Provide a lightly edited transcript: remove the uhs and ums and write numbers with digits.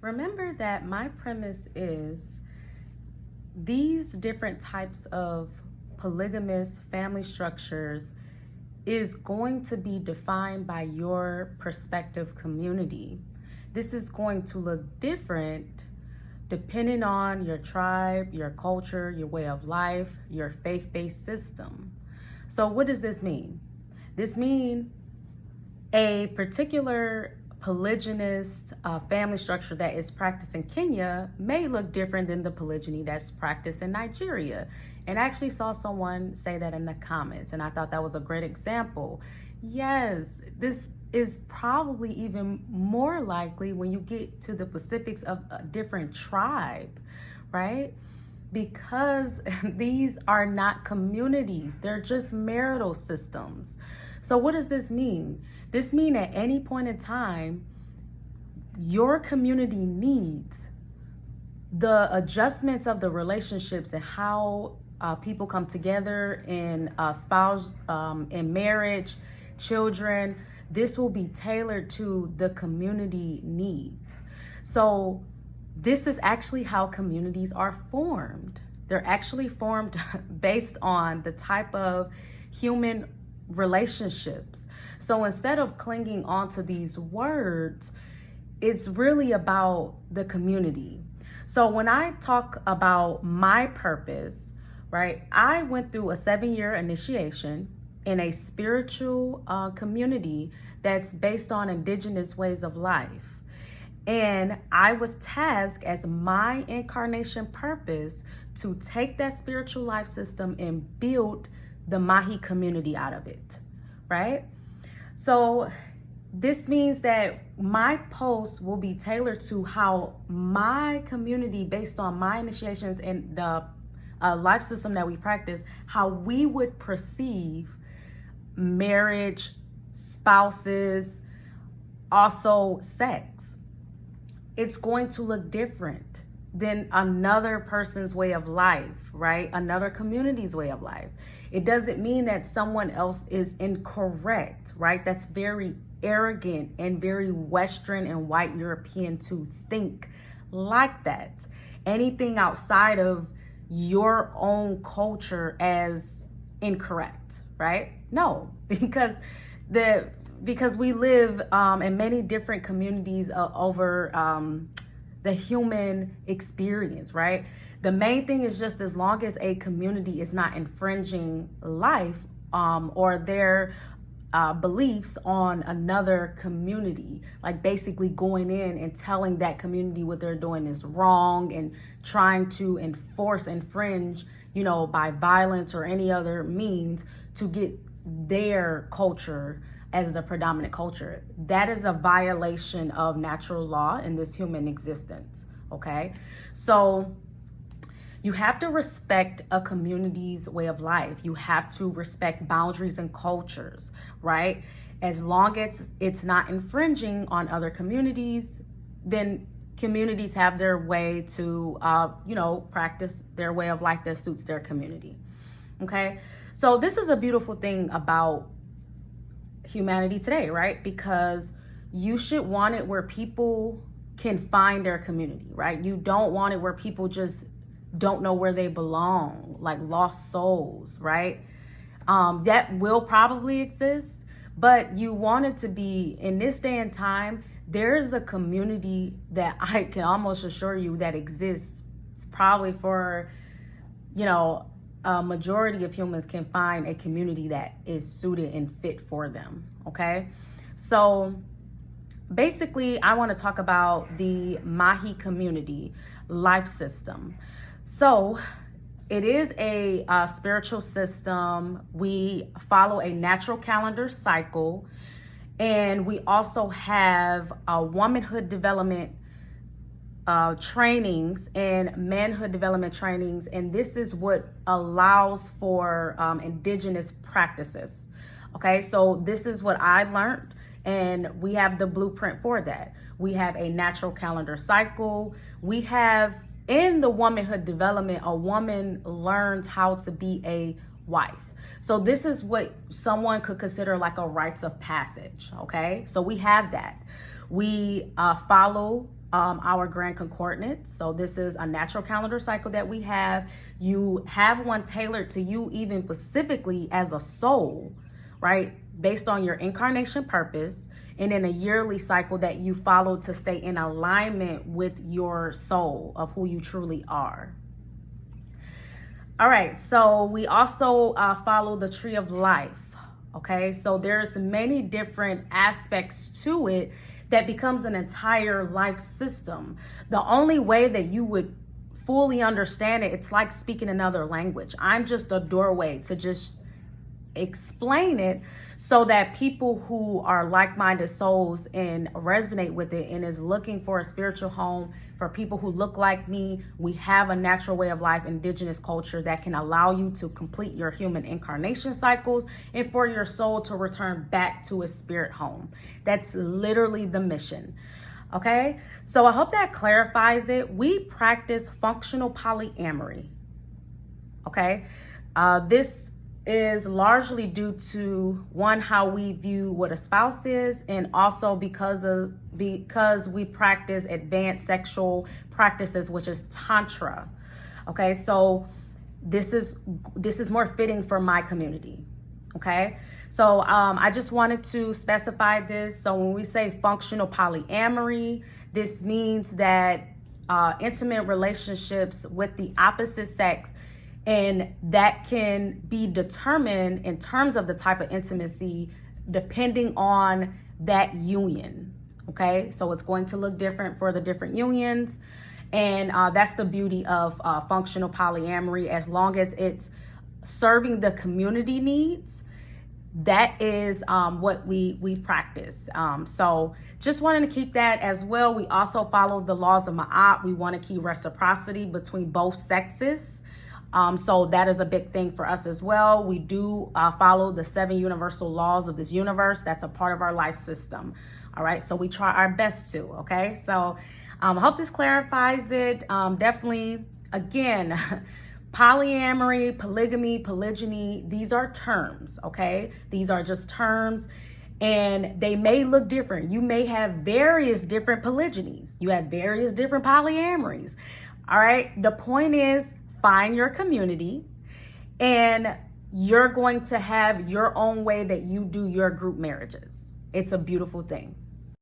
Remember that my premise is these different types of polygamous family structures is going to be defined by your perspective community. This is going to look different depending on your tribe, your culture, your way of life, your faith-based system. So what does this mean? This means a particular polygynist family structure that is practiced in Kenya may look different than the polygyny that's practiced in Nigeria. And I actually saw someone say that in the comments, and I thought that was a great example. Yes, this is probably even more likely when you get to the specifics of a different tribe, right? Because these are not communities, they're just marital systems. So what does this mean? This means at any point in time, your community needs the adjustments of the relationships and how people come together in spouse, in marriage, children. This will be tailored to the community needs. So this is actually how communities are formed. They're actually formed based on the type of human relationships. So instead of clinging onto these words, it's really about the community. So when I talk about my purpose, right, I went through a 7-year initiation in a spiritual community that's based on indigenous ways of life. And I was tasked as my incarnation purpose to take that spiritual life system and build the Maji community out of it, right? So this means that my posts will be tailored to how my community, based on my initiations and the life system that we practice, how we would perceive marriage, spouses, also sex. It's going to look different than another person's way of life, right? Another community's way of life. It doesn't mean that someone else is incorrect, right? That's very arrogant and very Western and white European to think like that. Anything outside of your own culture as incorrect, right? No, because we live in many different communities over the human experience, right? The main thing is just as long as a community is not infringing life or their beliefs on another community, like basically going in and telling that community what they're doing is wrong and trying to infringe, by violence or any other means to get their culture as the predominant culture. That is a violation of natural law in this human existence, okay? So you have to respect a community's way of life. You have to respect boundaries and cultures, right? As long as it's not infringing on other communities, then communities have their way to, practice their way of life that suits their community, okay? So this is a beautiful thing about humanity today, right? Because you should want it where people can find their community, right? You don't want it where people just don't know where they belong, like lost souls, right? That will probably exist, but you want it to be, in this day and time, there's a community that I can almost assure you that exists probably for, a majority of humans can find a community that is suited and fit for them, okay? So basically, I want to talk about the Maji Community Life System. So it is a spiritual system. We follow a natural calendar cycle, and we also have womanhood development trainings and manhood development trainings, and this is what allows for indigenous practices. Okay, so this is what I learned, and we have the blueprint for that. We have a natural calendar cycle. We have, in the womanhood development, a woman learns how to be a wife. So this is what someone could consider like a rites of passage, okay? So we have that. We follow our grand concordance. So this is a natural calendar cycle that we have. You have one tailored to you even specifically as a soul, right? Based on your incarnation purpose, and then a yearly cycle that you follow to stay in alignment with your soul of who you truly are. All right, so we also follow the tree of life. Okay, so there's many different aspects to it that becomes an entire life system. The only way that you would fully understand it, it's like speaking another language. I'm just a doorway to just explain it so that people who are like-minded souls and resonate with it and is looking for a spiritual home, for people who look like me, we have a natural way of life, indigenous culture that can allow you to complete your human incarnation cycles and for your soul to return back to a spirit home. That's literally the mission. Okay, so I hope that clarifies it. We practice functional polyamory. Okay, this is largely due to, one, how we view what a spouse is, and also because we practice advanced sexual practices, which is tantra. Okay, so this is more fitting for my community. Okay, so I just wanted to specify this. So when we say functional polyamory, this means that intimate relationships with the opposite sex, and that can be determined in terms of the type of intimacy depending on that union. Okay, so it's going to look different for the different unions, and that's the beauty of functional polyamory. As long as it's serving the community needs, that is what we practice. So just wanted to keep that as well. We also follow the laws of Ma'at. We want to keep reciprocity between both sexes. So that is a big thing for us as well. We do follow the 7 universal laws of this universe. That's a part of our life system. All right, so we try our best to. Okay, so I hope this clarifies it. Definitely, again, polyamory, polygamy, polygyny, these are terms. Okay, these are just terms, and they may look different. You may have various different polygynies. You have various different polyamories. All right, the point is, find your community, and you're going to have your own way that you do your group marriages. It's a beautiful thing.